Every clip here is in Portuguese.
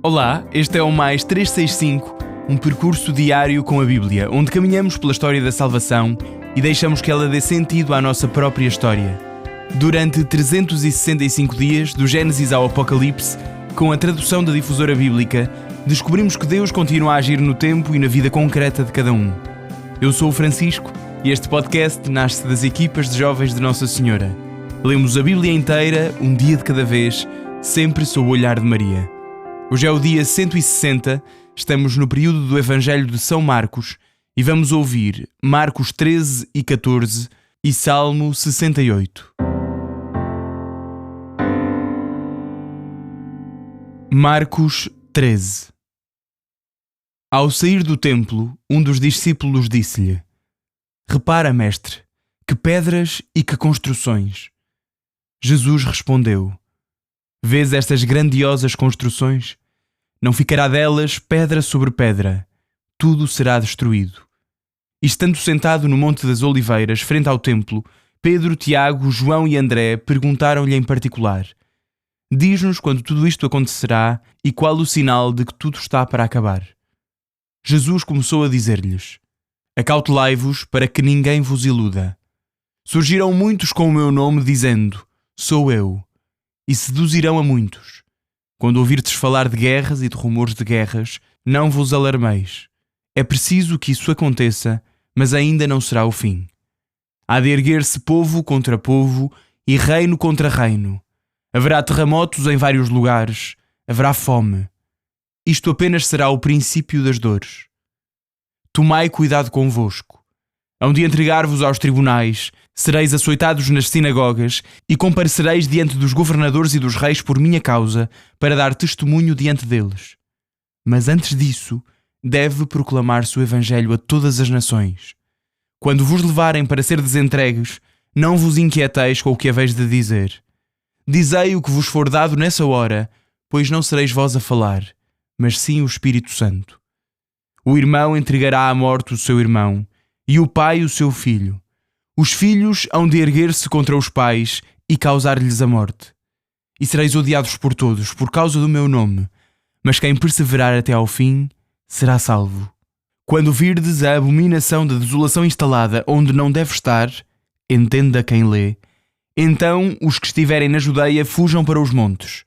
Olá, este é o Mais 365, um percurso diário com a Bíblia, onde caminhamos pela história da salvação e deixamos que ela dê sentido à nossa própria história. Durante 365 dias, do Gênesis ao Apocalipse, com a tradução da Difusora Bíblica, descobrimos que Deus continua a agir no tempo e na vida concreta de cada um. Eu sou o Francisco e este podcast nasce das equipas de jovens de Nossa Senhora. Lemos a Bíblia inteira, um dia de cada vez, sempre sob o olhar de Maria. Hoje é o dia 160, estamos no período do Evangelho de São Marcos e vamos ouvir Marcos 13 e 14 e Salmo 68. Marcos 13. Ao sair do templo, um dos discípulos disse-lhe: "Repara, mestre, que pedras e que construções." Jesus respondeu: "Vês estas grandiosas construções? Não ficará delas pedra sobre pedra, tudo será destruído." E estando sentado no Monte das Oliveiras, frente ao templo, Pedro, Tiago, João e André perguntaram-lhe em particular: "Diz-nos quando tudo isto acontecerá e qual o sinal de que tudo está para acabar." Jesus começou a dizer-lhes: "Acautelai-vos para que ninguém vos iluda. Surgirão muitos com o meu nome dizendo: 'Sou eu,' e seduzirão a muitos. Quando ouvirdes falar de guerras e de rumores de guerras, não vos alarmeis. É preciso que isso aconteça, mas ainda não será o fim. Há de erguer-se povo contra povo e reino contra reino. Haverá terremotos em vários lugares, haverá fome. Isto apenas será o princípio das dores. Tomai cuidado convosco. Hão de entregar-vos aos tribunais, sereis açoitados nas sinagogas e comparecereis diante dos governadores e dos reis por minha causa, para dar testemunho diante deles. Mas antes disso, deve proclamar-se o Evangelho a todas as nações. Quando vos levarem para serdes entregues, não vos inquieteis com o que haveis de dizer. Dizei o que vos for dado nessa hora, pois não sereis vós a falar, mas sim o Espírito Santo. O irmão entregará à morte o seu irmão, e o pai o seu filho. Os filhos hão de erguer-se contra os pais e causar-lhes a morte. E sereis odiados por todos, por causa do meu nome, mas quem perseverar até ao fim será salvo. Quando virdes a abominação da desolação instalada onde não deve estar, entenda quem lê, então os que estiverem na Judeia fujam para os montes.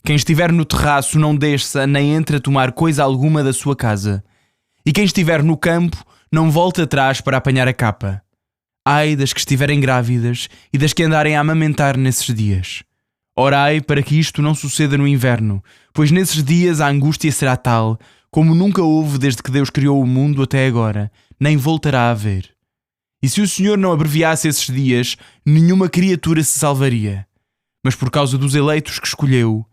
Quem estiver no terraço não desça nem entre a tomar coisa alguma da sua casa. E quem estiver no campo não volte atrás para apanhar a capa. Ai das que estiverem grávidas e das que andarem a amamentar nesses dias. Orai para que isto não suceda no inverno, pois nesses dias a angústia será tal, como nunca houve desde que Deus criou o mundo até agora, nem voltará a haver. E se o Senhor não abreviasse esses dias, nenhuma criatura se salvaria. Mas por causa dos eleitos que escolheu,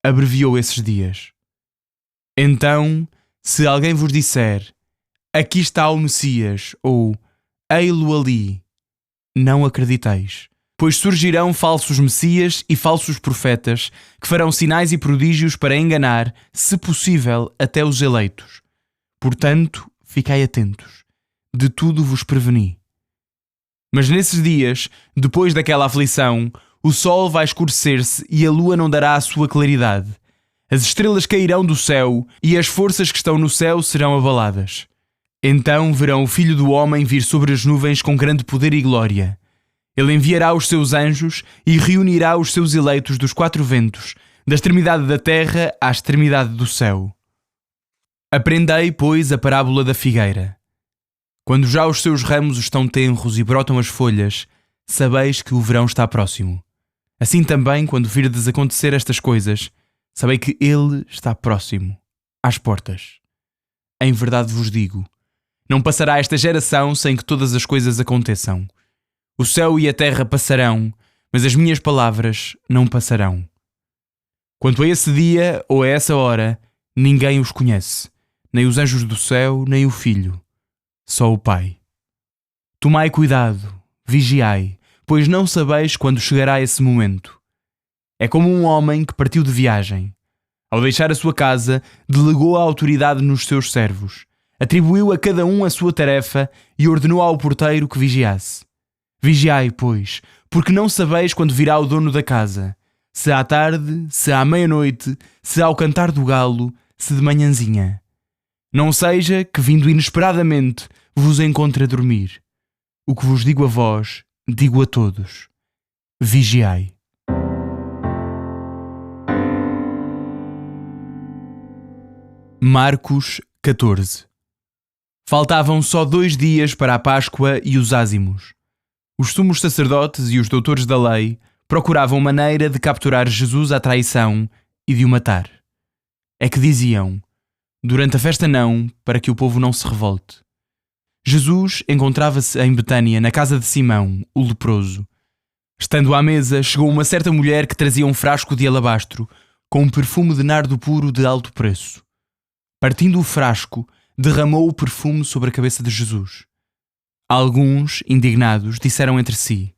abreviou esses dias. Então, se alguém vos disser: 'Aqui está o Messias,' ou 'Ei-lo ali,' não acrediteis, pois surgirão falsos messias e falsos profetas que farão sinais e prodígios para enganar, se possível, até os eleitos. Portanto, ficai atentos. De tudo vos preveni. Mas nesses dias, depois daquela aflição, o sol vai escurecer-se e a lua não dará a sua claridade. As estrelas cairão do céu e as forças que estão no céu serão abaladas. Então verão o Filho do Homem vir sobre as nuvens com grande poder e glória. Ele enviará os seus anjos e reunirá os seus eleitos dos quatro ventos, da extremidade da terra à extremidade do céu. Aprendei, pois, a parábola da figueira. Quando já os seus ramos estão tenros e brotam as folhas, sabeis que o verão está próximo. Assim também, quando virdes acontecer estas coisas, sabei que Ele está próximo, às portas. Em verdade vos digo, não passará esta geração sem que todas as coisas aconteçam. O céu e a terra passarão, mas as minhas palavras não passarão. Quanto a esse dia ou a essa hora, ninguém os conhece, nem os anjos do céu, nem o Filho, só o Pai. Tomai cuidado, vigiai, pois não sabeis quando chegará esse momento. É como um homem que partiu de viagem. Ao deixar a sua casa, delegou a autoridade nos seus servos, atribuiu a cada um a sua tarefa e ordenou ao porteiro que vigiasse. Vigiai, pois, porque não sabeis quando virá o dono da casa, se à tarde, se à meia-noite, se ao cantar do galo, se de manhãzinha. Não seja que, vindo inesperadamente, vos encontre a dormir. O que vos digo a vós, digo a todos: vigiai. Marcos 14. Faltavam só 2 dias para a Páscoa e os ázimos. Os sumos sacerdotes e os doutores da lei procuravam maneira de capturar Jesus à traição e de o matar. É que diziam: durante a festa não, para que o povo não se revolte. Jesus encontrava-se em Betânia, na casa de Simão, o leproso. Estando à mesa, chegou uma certa mulher que trazia um frasco de alabastro com um perfume de nardo puro de alto preço. Partindo o frasco, derramou o perfume sobre a cabeça de Jesus. Alguns, indignados, disseram entre si: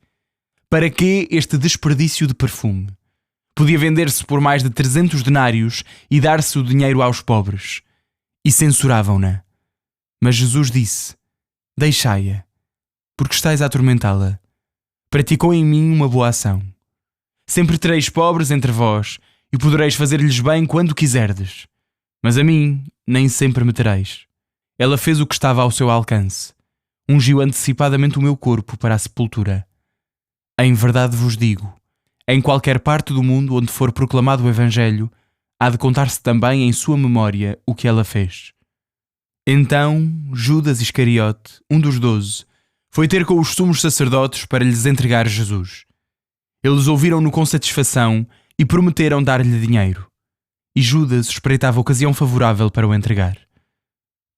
para que este desperdício de perfume? Podia vender-se por mais de 300 denários e dar-se o dinheiro aos pobres. E censuravam-na. Mas Jesus disse: deixai-a, porque estáis a atormentá-la. Praticou em mim uma boa ação. Sempre tereis pobres entre vós e podereis fazer-lhes bem quando quiserdes. Mas a mim nem sempre me tereis. Ela fez o que estava ao seu alcance. Ungiu antecipadamente o meu corpo para a sepultura. Em verdade vos digo, em qualquer parte do mundo onde for proclamado o Evangelho, há de contar-se também em sua memória o que ela fez. Então Judas Iscariote, um dos 12, foi ter com os sumos sacerdotes para lhes entregar Jesus. Eles ouviram-no com satisfação e prometeram dar-lhe dinheiro. E Judas espreitava a ocasião favorável para o entregar.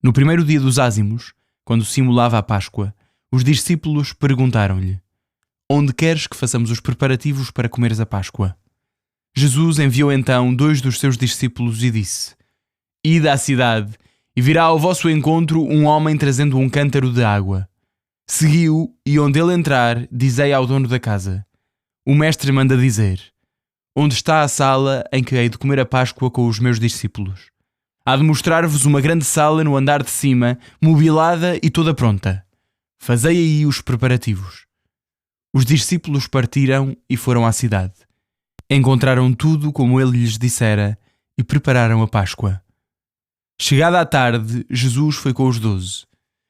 No primeiro dia dos ázimos, quando simulava a Páscoa, os discípulos perguntaram-lhe: onde queres que façamos os preparativos para comeres a Páscoa? Jesus enviou então 2 dos seus discípulos e disse: ide à cidade, e virá ao vosso encontro um homem trazendo um cântaro de água. Segui-o, e onde ele entrar, dizei ao dono da casa: o mestre manda dizer: onde está a sala em que hei de comer a Páscoa com os meus discípulos? Há de mostrar-vos uma grande sala no andar de cima, mobilada e toda pronta. Fazei aí os preparativos. Os discípulos partiram e foram à cidade. Encontraram tudo como ele lhes dissera e prepararam a Páscoa. Chegada a tarde, Jesus foi com os 12.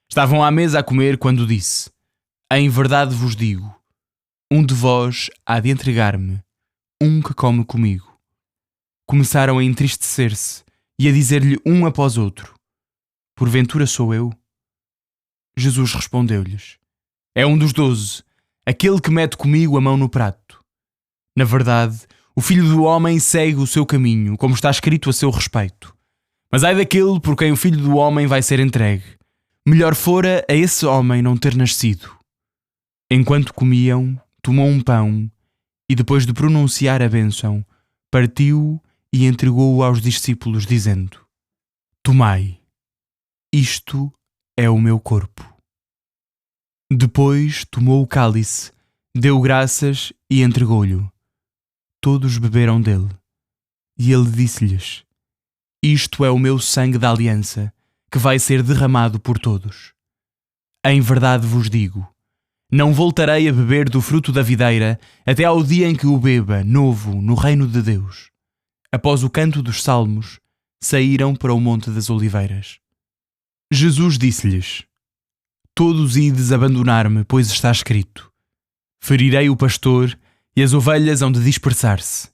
Estavam à mesa a comer quando disse: em verdade vos digo, um de vós há de entregar-me, um que come comigo. Começaram a entristecer-se e a dizer-lhe um após outro: porventura sou eu? Jesus respondeu-lhes: é um dos 12, aquele que mete comigo a mão no prato. Na verdade, o Filho do Homem segue o seu caminho, como está escrito a seu respeito. Mas ai daquele por quem o Filho do Homem vai ser entregue. Melhor fora a esse homem não ter nascido. Enquanto comiam, tomou um pão e, depois de pronunciar a bênção, partiu-o e entregou-o aos discípulos, dizendo: tomai, isto é o meu corpo. Depois tomou o cálice, deu graças e entregou-lhe. Todos beberam dele. E ele disse-lhes: isto é o meu sangue da aliança, que vai ser derramado por todos. Em verdade vos digo, não voltarei a beber do fruto da videira até ao dia em que o beba, novo, no reino de Deus. Após o canto dos salmos, saíram para o Monte das Oliveiras. Jesus disse-lhes: todos ides abandonar-me, pois está escrito: ferirei o pastor e as ovelhas hão de dispersar-se.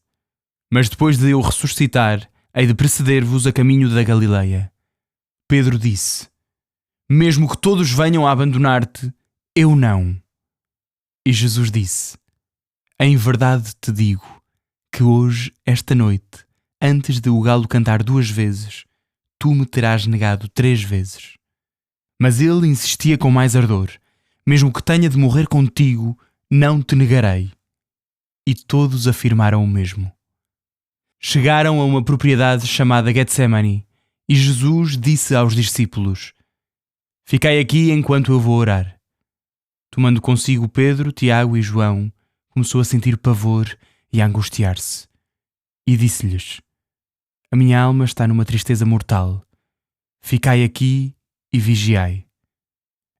Mas depois de eu ressuscitar, hei de preceder-vos a caminho da Galileia. Pedro disse: mesmo que todos venham a abandonar-te, eu não. E Jesus disse: em verdade te digo, que hoje, esta noite, antes de o galo cantar 2 vezes, tu me terás negado 3 vezes. Mas ele insistia com mais ardor: mesmo que tenha de morrer contigo, não te negarei. E todos afirmaram o mesmo. Chegaram a uma propriedade chamada Getsemane, e Jesus disse aos discípulos: ficai aqui enquanto eu vou orar. Tomando consigo Pedro, Tiago e João, começou a sentir pavor e a angustiar-se. E disse-lhes: a minha alma está numa tristeza mortal. Ficai aqui e vigiai.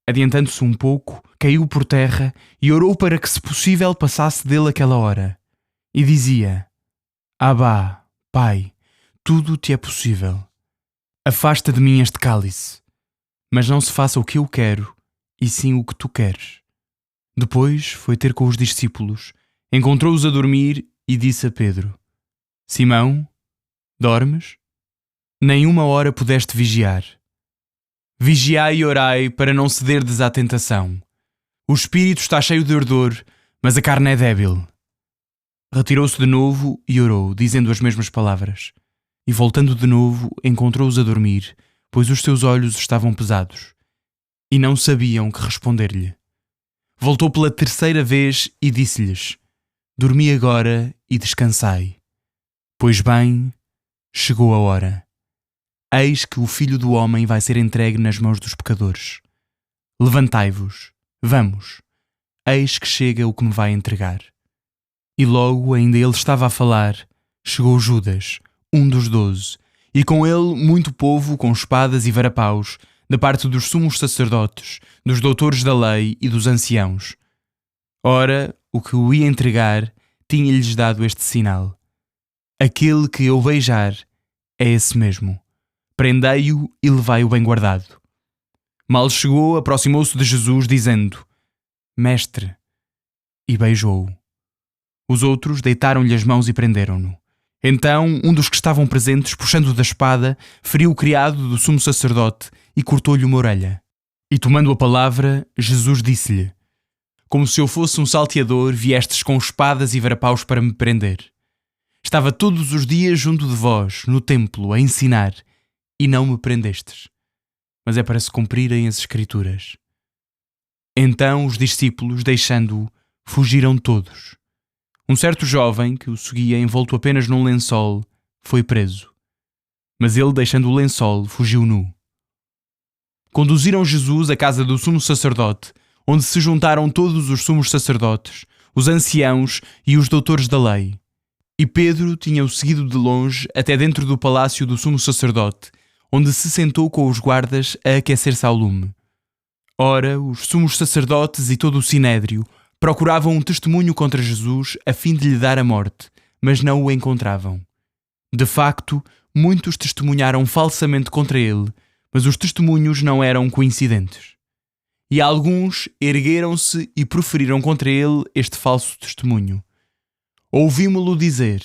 Adiantando-se um pouco, caiu por terra e orou para que, se possível, passasse dele aquela hora. E dizia: Abá, Pai, tudo te é possível. Afasta de mim este cálice, mas não se faça o que eu quero, e sim o que tu queres. Depois foi ter com os discípulos, encontrou-os a dormir e disse a Pedro: Simão, dormes? Nem uma hora pudeste vigiar. Vigiai e orai para não cederdes à tentação. O espírito está cheio de ardor, mas a carne é débil. Retirou-se de novo e orou, dizendo as mesmas palavras. E voltando de novo, encontrou-os a dormir, pois os seus olhos estavam pesados, e não sabiam que responder-lhe. Voltou pela terceira vez e disse-lhes: Dormi agora e descansai. Pois bem, chegou a hora. Eis que o Filho do Homem vai ser entregue nas mãos dos pecadores. Levantai-vos, vamos, eis que chega o que me vai entregar. E logo, ainda ele estava a falar, chegou Judas, um dos 12, e com ele muito povo com espadas e varapaus, da parte dos sumos sacerdotes, dos doutores da lei e dos anciãos. Ora, o que o ia entregar tinha-lhes dado este sinal: aquele que eu beijar é esse mesmo. Prendei-o e levai-o bem guardado. Mal chegou, aproximou-se de Jesus, dizendo: Mestre, e beijou-o. Os outros deitaram-lhe as mãos e prenderam-no. Então, um dos que estavam presentes, puxando da espada, feriu o criado do sumo sacerdote e cortou-lhe uma orelha. E tomando a palavra, Jesus disse-lhe: Como se eu fosse um salteador, viestes com espadas e varapaus para me prender. Estava todos os dias junto de vós, no templo, a ensinar, e não me prendestes. Mas é para se cumprirem as Escrituras. Então os discípulos, deixando-o, fugiram todos. Um certo jovem, que o seguia envolto apenas num lençol, foi preso. Mas ele, deixando o lençol, fugiu nu. Conduziram Jesus à casa do sumo sacerdote, onde se juntaram todos os sumos sacerdotes, os anciãos e os doutores da lei. E Pedro tinha-o seguido de longe até dentro do palácio do sumo sacerdote, onde se sentou com os guardas a aquecer-se ao lume. Ora, os sumos sacerdotes e todo o sinédrio procuravam um testemunho contra Jesus a fim de lhe dar a morte, mas não o encontravam. De facto, muitos testemunharam falsamente contra ele, mas os testemunhos não eram coincidentes. E alguns ergueram-se e proferiram contra ele este falso testemunho. Ouvimo-lo dizer: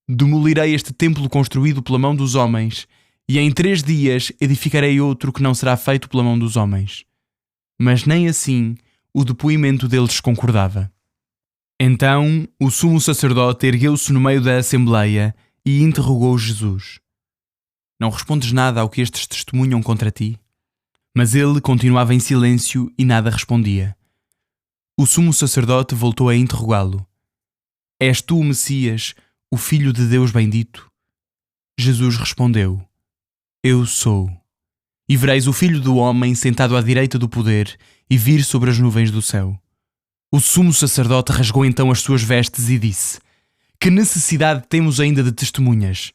Demolirei este templo construído pela mão dos homens, e em 3 dias edificarei outro que não será feito pela mão dos homens. Mas nem assim o depoimento deles concordava. Então o sumo sacerdote ergueu-se no meio da assembleia e interrogou Jesus: Não respondes nada ao que estes testemunham contra ti? Mas ele continuava em silêncio e nada respondia. O sumo sacerdote voltou a interrogá-lo: És tu o Messias, o Filho de Deus bendito? Jesus respondeu: Eu sou. E vereis o Filho do Homem sentado à direita do poder e vir sobre as nuvens do céu. O sumo sacerdote rasgou então as suas vestes e disse: Que necessidade temos ainda de testemunhas?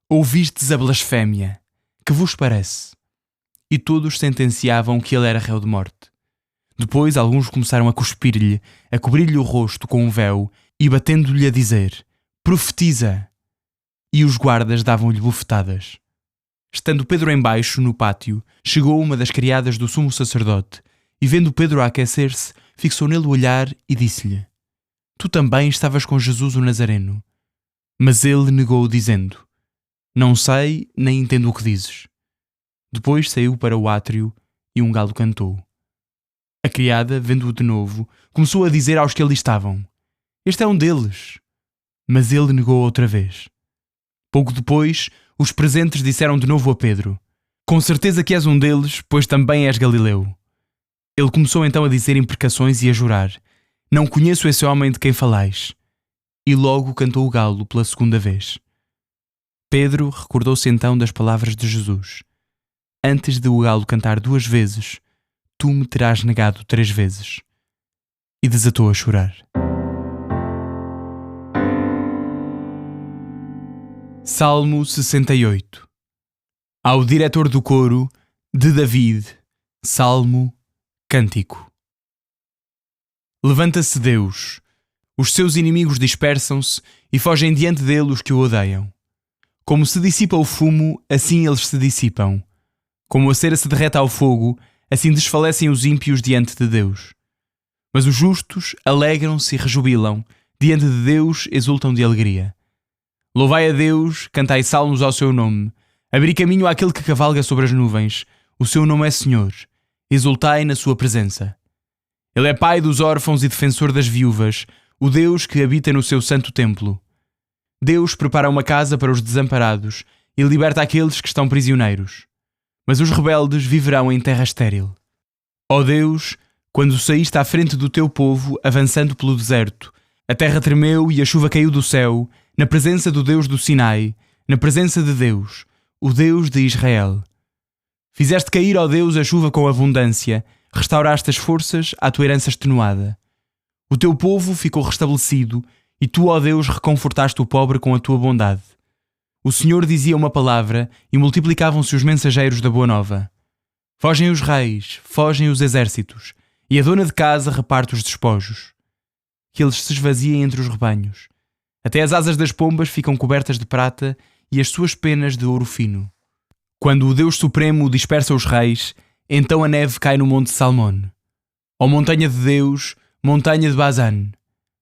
Ouvistes a blasfémia. Que vos parece? E todos sentenciavam que ele era réu de morte. Depois alguns começaram a cuspir-lhe, a cobrir-lhe o rosto com um véu e batendo-lhe a dizer: Profetiza! E os guardas davam-lhe bofetadas. Estando Pedro embaixo, no pátio, chegou uma das criadas do sumo sacerdote, e vendo Pedro a aquecer-se, fixou nele o olhar e disse-lhe: Tu também estavas com Jesus o Nazareno. Mas ele negou, dizendo: Não sei, nem entendo o que dizes. Depois saiu para o átrio e um galo cantou. A criada, vendo-o de novo, começou a dizer aos que ali estavam: Este é um deles. Mas ele negou outra vez. Pouco depois, os presentes disseram de novo a Pedro: Com certeza que és um deles, pois também és galileu. Ele começou então a dizer imprecações e a jurar: Não conheço esse homem de quem falais. E logo cantou o galo pela 2ª vez. Pedro recordou-se então das palavras de Jesus: Antes de o galo cantar 2 vezes, tu me terás negado 3 vezes. E desatou a chorar. Salmo 68. Ao diretor do coro, de David, Salmo, Cântico. Levanta-se Deus, Os seus inimigos dispersam-se e fogem diante dele os que o odeiam. Como se dissipa o fumo, assim eles se dissipam. Como a cera se derrete ao fogo, assim desfalecem os ímpios diante de Deus. Mas os justos alegram-se e rejubilam, diante de Deus exultam de alegria. Louvai a Deus, cantai salmos ao seu nome, abri caminho àquele que cavalga sobre as nuvens, o seu nome é Senhor, exultai na sua presença. Ele é pai dos órfãos e defensor das viúvas, o Deus que habita no seu santo templo. Deus prepara uma casa para os desamparados e liberta aqueles que estão prisioneiros. Mas os rebeldes viverão em terra estéril. Ó Deus, quando saíste à frente do teu povo, avançando pelo deserto, a terra tremeu e a chuva caiu do céu, na presença do Deus do Sinai, na presença de Deus, o Deus de Israel. Fizeste cair, ó Deus, a chuva com abundância, restauraste as forças à tua herança extenuada. O teu povo ficou restabelecido, e tu, ó Deus, reconfortaste o pobre com a tua bondade. O Senhor dizia uma palavra, e multiplicavam-se os mensageiros da boa nova. Fogem os reis, fogem os exércitos, e a dona de casa reparte os despojos. Que eles se esvaziem entre os rebanhos. Até as asas das pombas ficam cobertas de prata, e as suas penas de ouro fino. Quando o Deus Supremo dispersa os reis, então a neve cai no monte Salmon. Ó montanha de Deus, montanha de Bazan,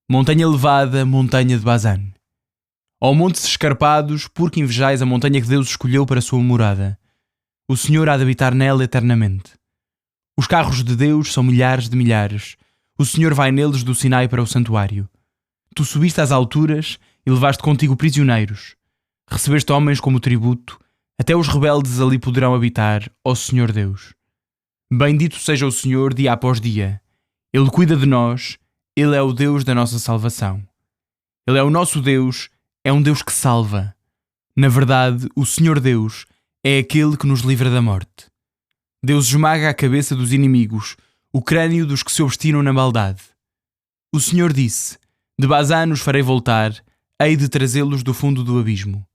montanha elevada, montanha de Bazan. Ó montes escarpados, por que invejais a montanha que Deus escolheu para a sua morada? O Senhor há de habitar nela eternamente. Os carros de Deus são milhares de milhares. O Senhor vai neles do Sinai para o santuário. Tu subiste às alturas e levaste contigo prisioneiros. Recebeste homens como tributo, até os rebeldes ali poderão habitar, ó Senhor Deus. Bendito seja o Senhor dia após dia. Ele cuida de nós, Ele é o Deus da nossa salvação. Ele é o nosso Deus, é um Deus que salva. Na verdade, o Senhor Deus é aquele que nos livra da morte. Deus esmaga a cabeça dos inimigos, o crânio dos que se obstinam na maldade. O Senhor disse: de Bazã os farei voltar, hei de trazê-los do fundo do abismo,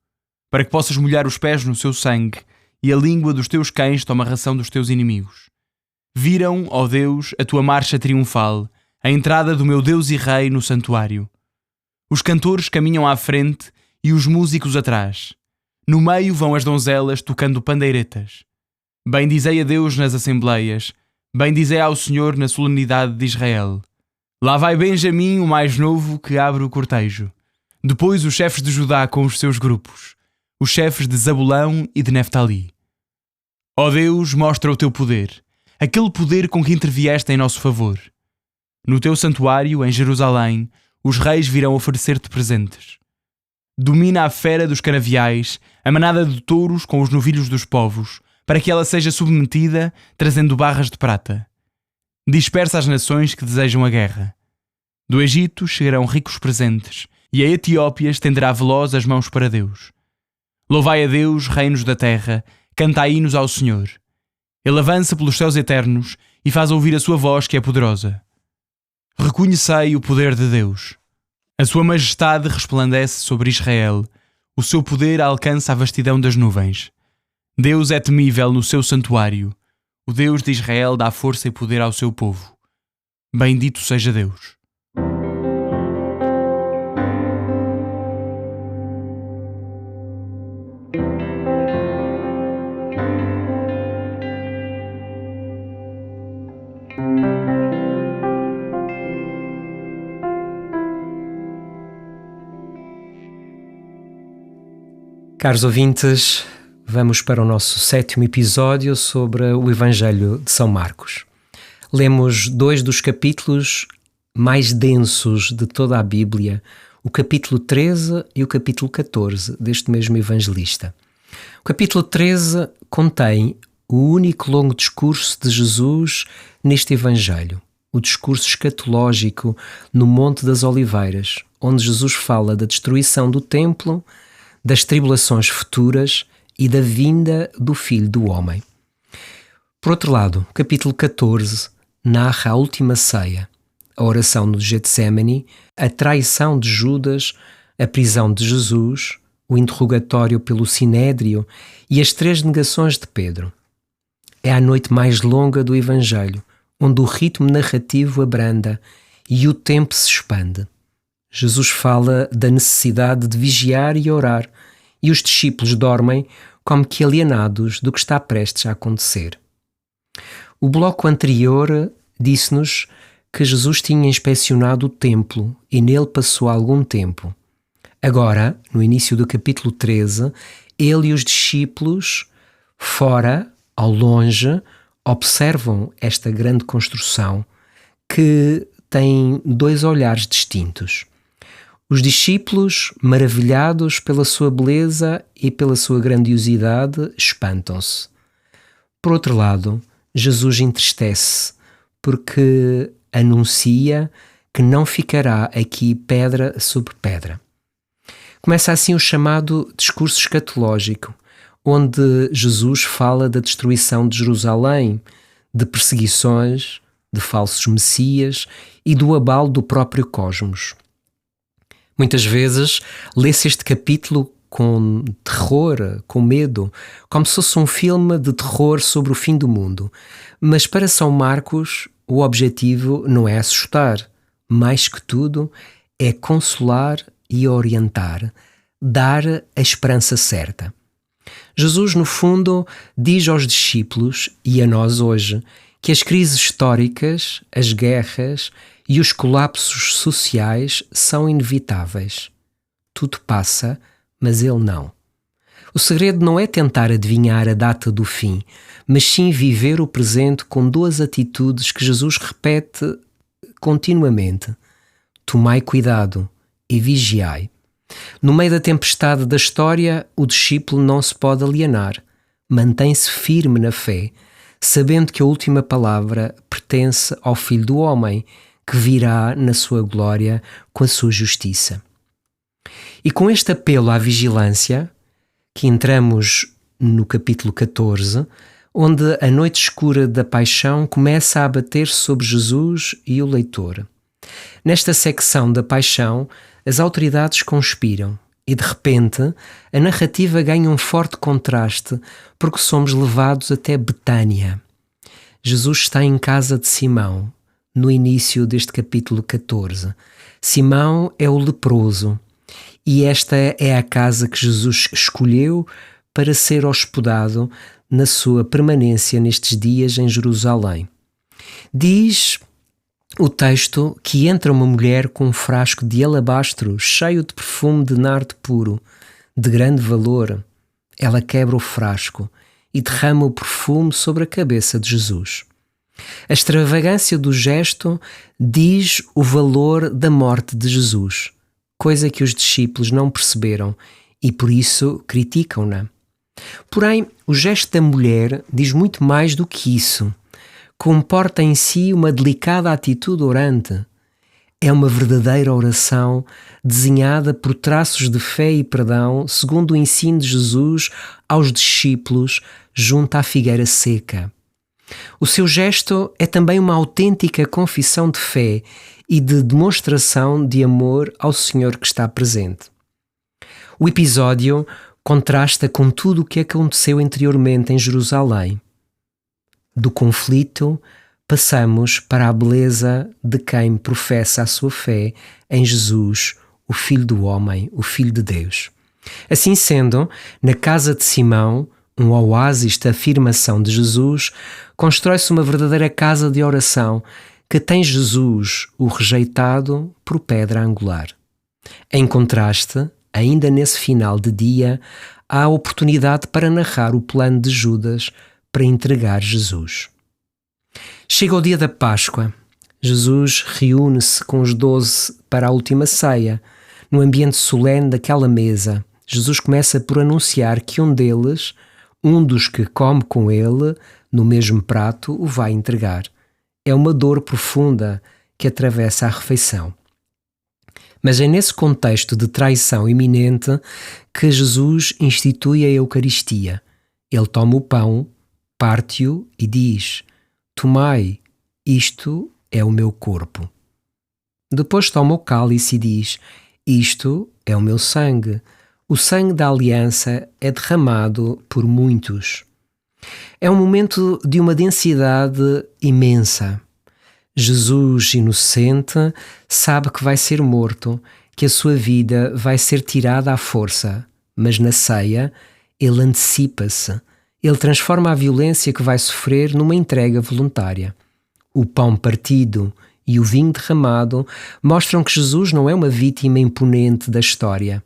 para que possas molhar os pés no seu sangue e a língua dos teus cães toma a ração dos teus inimigos. Viram, ó Deus, a tua marcha triunfal, a entrada do meu Deus e Rei no santuário. Os cantores caminham à frente e os músicos atrás. No meio vão as donzelas tocando pandeiretas. Bendizei a Deus nas assembleias, bendizei ao Senhor na solenidade de Israel. Lá vai Benjamim, o mais novo, que abre o cortejo. Depois os chefes de Judá com os seus grupos, os chefes de Zabulão e de Neftali. Ó Deus, mostra o teu poder, aquele poder com que intervieste em nosso favor. No teu santuário, em Jerusalém, os reis virão oferecer-te presentes. Domina a fera dos canaviais, a manada de touros com os novilhos dos povos, para que ela seja submetida, trazendo barras de prata. Dispersa as nações que desejam a guerra. Do Egito chegarão ricos presentes, e a Etiópia estenderá veloz as mãos para Deus. Louvai a Deus, reinos da terra, cantai hinos ao Senhor. Ele avança pelos céus eternos e faz ouvir a sua voz que é poderosa. Reconhecei o poder de Deus. A sua majestade resplandece sobre Israel, o seu poder alcança a vastidão das nuvens. Deus é temível no seu santuário, o Deus de Israel dá força e poder ao seu povo. Bendito seja Deus. Caros ouvintes, vamos para o nosso 7º episódio sobre o Evangelho de São Marcos. Lemos 2 dos capítulos mais densos de toda a Bíblia, o capítulo 13 e o capítulo 14 deste mesmo evangelista. O capítulo 13 contém o único longo discurso de Jesus neste Evangelho, o discurso escatológico no Monte das Oliveiras, onde Jesus fala da destruição do templo, das tribulações futuras e da vinda do Filho do Homem. Por outro lado, o capítulo 14 narra a última ceia, a oração no Getsémani, a traição de Judas, a prisão de Jesus, o interrogatório pelo Sinédrio e as 3 negações de Pedro. É a noite mais longa do Evangelho, onde o ritmo narrativo abranda e o tempo se expande. Jesus fala da necessidade de vigiar e orar, e os discípulos dormem como que alienados do que está prestes a acontecer. O bloco anterior disse-nos que Jesus tinha inspecionado o templo e nele passou algum tempo. Agora, no início do capítulo 13, ele e os discípulos, fora, ao longe, observam esta grande construção que tem dois olhares distintos. Os discípulos, maravilhados pela sua beleza e pela sua grandiosidade, espantam-se. Por outro lado, Jesus entristece, porque anuncia que não ficará aqui pedra sobre pedra. Começa assim o chamado discurso escatológico, onde Jesus fala da destruição de Jerusalém, de perseguições, de falsos messias e do abalo do próprio cosmos. Muitas vezes lê-se este capítulo com terror, com medo, como se fosse um filme de terror sobre o fim do mundo. Mas para São Marcos, o objetivo não é assustar, mais que tudo é consolar e orientar, dar a esperança certa. Jesus, no fundo, diz aos discípulos e a nós hoje que as crises históricas, as guerras e os colapsos sociais são inevitáveis. Tudo passa, mas ele não. O segredo não é tentar adivinhar a data do fim, mas sim viver o presente com duas atitudes que Jesus repete continuamente: tomai cuidado e vigiai. No meio da tempestade da história, o discípulo não se pode alienar, mantém-se firme na fé, sabendo que a última palavra pertence ao Filho do Homem, que virá na sua glória com a sua justiça. E com este apelo à vigilância, que entramos no capítulo 14, onde a noite escura da paixão começa a abater sobre Jesus e o leitor. Nesta secção da paixão, as autoridades conspiram e, de repente, a narrativa ganha um forte contraste porque somos levados até Betânia. Jesus está em casa de Simão, no início deste capítulo 14. Simão é o leproso e esta é a casa que Jesus escolheu para ser hospedado na sua permanência nestes dias em Jerusalém. Diz o texto que entra uma mulher com um frasco de alabastro cheio de perfume de nardo puro, de grande valor. Ela quebra o frasco e derrama o perfume sobre a cabeça de Jesus. A extravagância do gesto diz o valor da morte de Jesus, coisa que os discípulos não perceberam e por isso criticam-na. Porém, o gesto da mulher diz muito mais do que isso. Comporta em si uma delicada atitude orante. É uma verdadeira oração desenhada por traços de fé e perdão, segundo o ensino de Jesus aos discípulos junto à figueira seca. O seu gesto é também uma autêntica confissão de fé e de demonstração de amor ao Senhor que está presente. O episódio contrasta com tudo o que aconteceu anteriormente em Jerusalém. Do conflito, passamos para a beleza de quem professa a sua fé em Jesus, o Filho do Homem, o Filho de Deus. Assim sendo, na casa de Simão, um oásis da afirmação de Jesus, constrói-se uma verdadeira casa de oração que tem Jesus, o rejeitado, por pedra angular. Em contraste, ainda nesse final de dia, há a oportunidade para narrar o plano de Judas para entregar Jesus. Chega o dia da Páscoa. Jesus reúne-se com os 12 para a última ceia. No ambiente solene daquela mesa, Jesus começa por anunciar que um deles, um dos que come com ele, no mesmo prato, o vai entregar. É uma dor profunda que atravessa a refeição. Mas é nesse contexto de traição iminente que Jesus institui a Eucaristia. Ele toma o pão, parte-o e diz: tomai, isto é o meu corpo. Depois toma o cálice e diz: isto é o meu sangue. O sangue da aliança é derramado por muitos. É um momento de uma densidade imensa. Jesus, inocente, sabe que vai ser morto que a sua vida vai ser tirada à força, mas na ceia ele antecipa-se. Ele transforma a violência que vai sofrer numa entrega voluntária. O pão partido e o vinho derramado mostram que Jesus não é uma vítima imponente da história.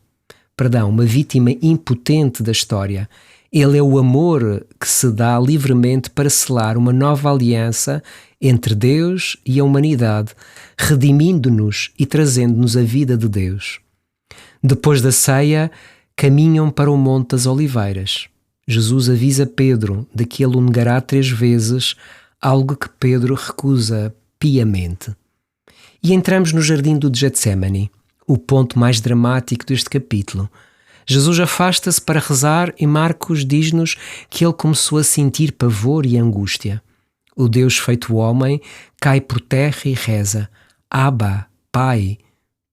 Uma vítima impotente da história. Ele é o amor que se dá livremente para selar uma nova aliança entre Deus e a humanidade, redimindo-nos e trazendo-nos a vida de Deus. Depois da ceia, caminham para o Monte das Oliveiras. Jesus avisa Pedro de que ele o negará 3 vezes, algo que Pedro recusa piamente. E entramos no jardim do Getsémani, o ponto mais dramático deste capítulo. Jesus afasta-se para rezar e Marcos diz-nos que ele começou a sentir pavor e angústia. O Deus feito homem cai por terra e reza: Abba, Pai,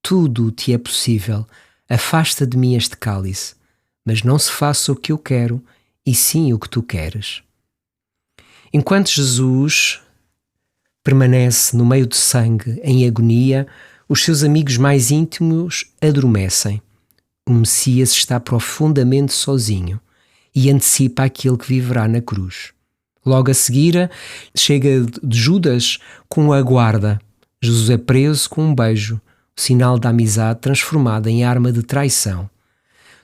tudo te é possível, afasta de mim este cálice, mas não se faça o que eu quero, e sim o que tu queres. Enquanto Jesus permanece no meio de sangue, em agonia, os seus amigos mais íntimos adormecem. O Messias está profundamente sozinho e antecipa aquele que viverá na cruz. Logo a seguir, chega Judas com a guarda. Jesus é preso com um beijo, o sinal da amizade transformado em arma de traição.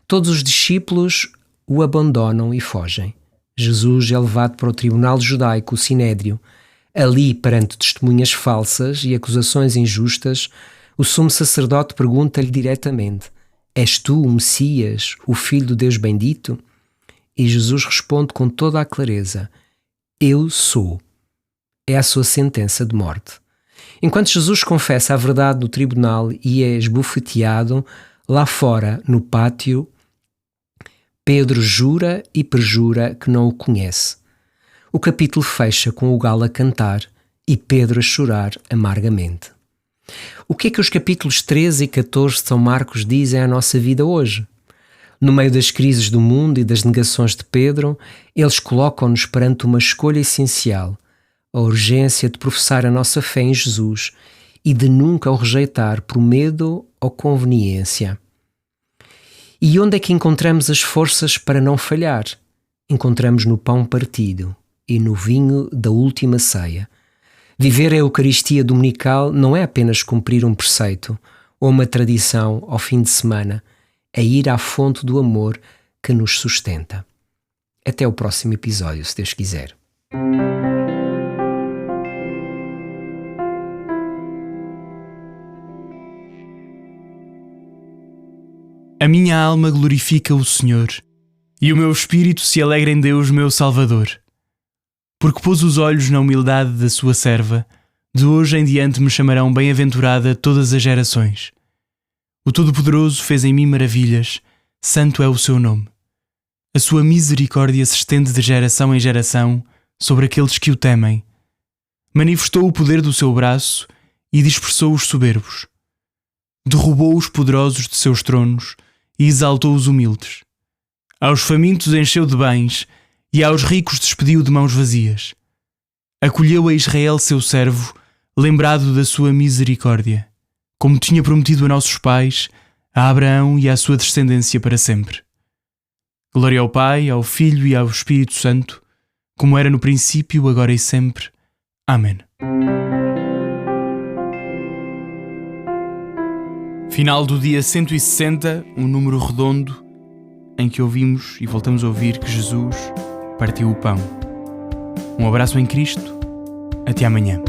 Todos os discípulos o abandonam e fogem. Jesus é levado para o tribunal judaico, o Sinédrio. Ali, perante testemunhas falsas e acusações injustas, o sumo sacerdote pergunta-lhe diretamente: És tu o Messias, o Filho do Deus bendito? E Jesus responde com toda a clareza: Eu sou. É a sua sentença de morte. Enquanto Jesus confessa a verdade no tribunal e é esbofeteado, lá fora, no pátio, Pedro jura e perjura que não o conhece. O capítulo fecha com o galo a cantar e Pedro a chorar amargamente. O que é que os capítulos 13 e 14 de São Marcos dizem à nossa vida hoje? No meio das crises do mundo e das negações de Pedro, eles colocam-nos perante uma escolha essencial: a urgência de professar a nossa fé em Jesus e de nunca o rejeitar por medo ou conveniência. E onde é que encontramos as forças para não falhar? Encontramos no pão partido e no vinho da última ceia. Viver a Eucaristia dominical não é apenas cumprir um preceito ou uma tradição ao fim de semana, é ir à fonte do amor que nos sustenta. Até o próximo episódio, se Deus quiser. A minha alma glorifica o Senhor, e o meu espírito se alegra em Deus, meu Salvador. Porque pôs os olhos na humildade da sua serva, de hoje em diante me chamarão bem-aventurada todas as gerações. O Todo-Poderoso fez em mim maravilhas, santo é o seu nome. A sua misericórdia se estende de geração em geração sobre aqueles que o temem. Manifestou o poder do seu braço e dispersou os soberbos. Derrubou os poderosos de seus tronos e exaltou os humildes. Aos famintos encheu de bens e aos ricos despediu de mãos vazias. Acolheu a Israel seu servo, lembrado da sua misericórdia, como tinha prometido a nossos pais, a Abraão e à sua descendência para sempre. Glória ao Pai, ao Filho e ao Espírito Santo, como era no princípio, agora e sempre. Amém. Final do dia 160, um número redondo, em que ouvimos e voltamos a ouvir que Jesus partiu o pão. Um abraço em Cristo. Até amanhã.